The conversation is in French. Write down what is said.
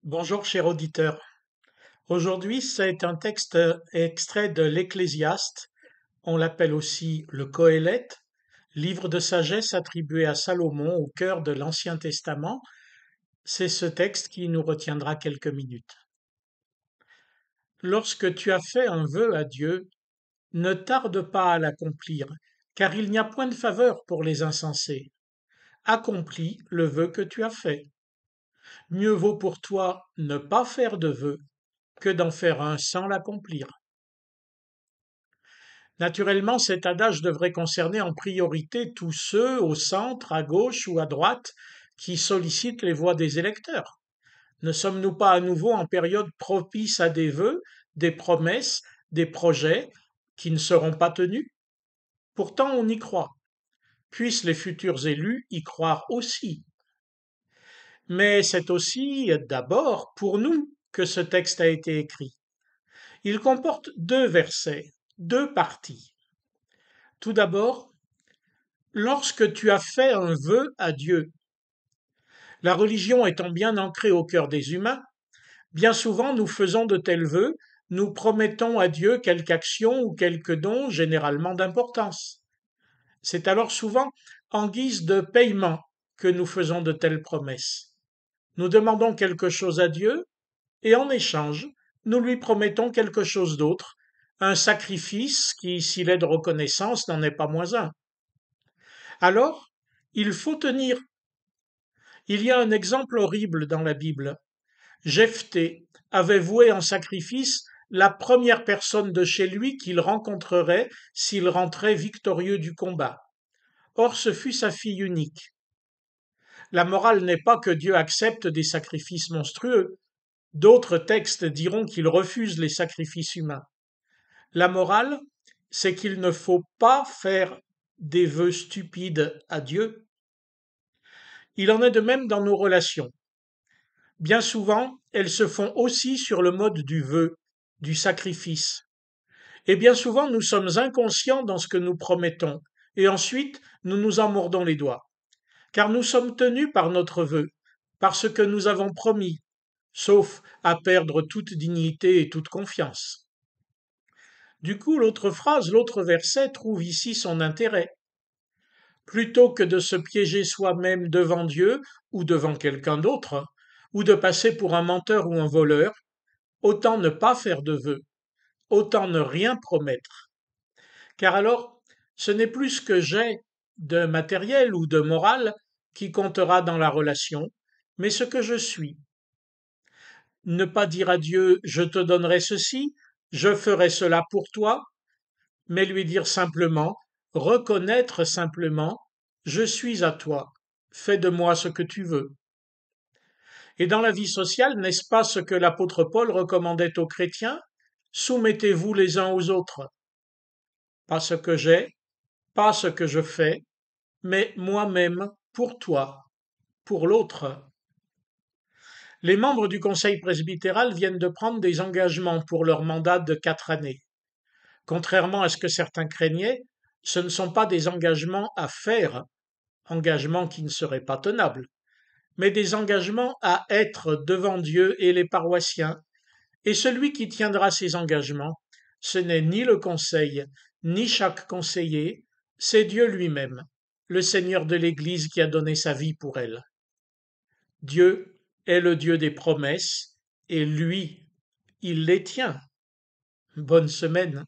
Bonjour cher auditeur. Aujourd'hui, c'est un texte extrait de l'Ecclésiaste. On l'appelle aussi le Qoélette, livre de sagesse attribué à Salomon au cœur de l'Ancien Testament. C'est ce texte qui nous retiendra quelques minutes. Lorsque tu as fait un vœu à Dieu, ne tarde pas à l'accomplir, car il n'y a point de faveur pour les insensés. Accomplis le vœu que tu as fait. Mieux vaut pour toi ne pas faire de vœu que d'en faire un sans l'accomplir. Naturellement, cet adage devrait concerner en priorité tous ceux au centre, à gauche ou à droite qui sollicitent les voix des électeurs. Ne sommes-nous pas à nouveau en période propice à des vœux, des promesses, des projets qui ne seront pas tenus? Pourtant, on y croit. Puissent les futurs élus y croire aussi. Mais c'est aussi d'abord pour nous que ce texte a été écrit. Il comporte deux versets, deux parties. Tout d'abord, lorsque tu as fait un vœu à Dieu. La religion étant bien ancrée au cœur des humains, bien souvent nous faisons de tels vœux, nous promettons à Dieu quelque action ou quelque don généralement d'importance. C'est alors souvent en guise de paiement que nous faisons de telles promesses. Nous demandons quelque chose à Dieu et en échange, nous lui promettons quelque chose d'autre, un sacrifice qui, s'il est de reconnaissance, n'en est pas moins un. Alors, il faut tenir. Il y a un exemple horrible dans la Bible. Jephthé avait voué en sacrifice la première personne de chez lui qu'il rencontrerait s'il rentrait victorieux du combat. Or ce fut sa fille unique. La morale n'est pas que Dieu accepte des sacrifices monstrueux. D'autres textes diront qu'il refuse les sacrifices humains. La morale, c'est qu'il ne faut pas faire des vœux stupides à Dieu. Il en est de même dans nos relations. Bien souvent, elles se font aussi sur le mode du vœu, du sacrifice. Et bien souvent, nous sommes inconscients dans ce que nous promettons, et ensuite, nous nous en mordons les doigts. Car nous sommes tenus par notre vœu, par ce que nous avons promis, sauf à perdre toute dignité et toute confiance. Du coup, l'autre phrase, l'autre verset trouve ici son intérêt. Plutôt que de se piéger soi-même devant Dieu ou devant quelqu'un d'autre, ou de passer pour un menteur ou un voleur, autant ne pas faire de vœux, autant ne rien promettre. Car alors, ce n'est plus ce que j'ai de matériel ou de moral qui comptera dans la relation, mais ce que je suis. Ne pas dire à Dieu je te donnerai ceci, je ferai cela pour toi, mais lui dire simplement, reconnaître simplement, je suis à toi, fais de moi ce que tu veux. Et dans la vie sociale, n'est-ce pas ce que l'apôtre Paul recommandait aux chrétiens? Soumettez-vous les uns aux autres. Pas ce que j'ai, pas ce que je fais, mais moi-même pour toi, pour l'autre. Les membres du conseil presbytéral viennent de prendre des engagements pour leur mandat de 4 années. Contrairement à ce que certains craignaient, ce ne sont pas des engagements à faire, engagements qui ne seraient pas tenables, mais des engagements à être devant Dieu et les paroissiens. Et celui qui tiendra ces engagements, ce n'est ni le conseil, ni chaque conseiller, c'est Dieu lui-même, le Seigneur de l'Église qui a donné sa vie pour elle. Dieu est le Dieu des promesses, et lui, il les tient. Bonne semaine.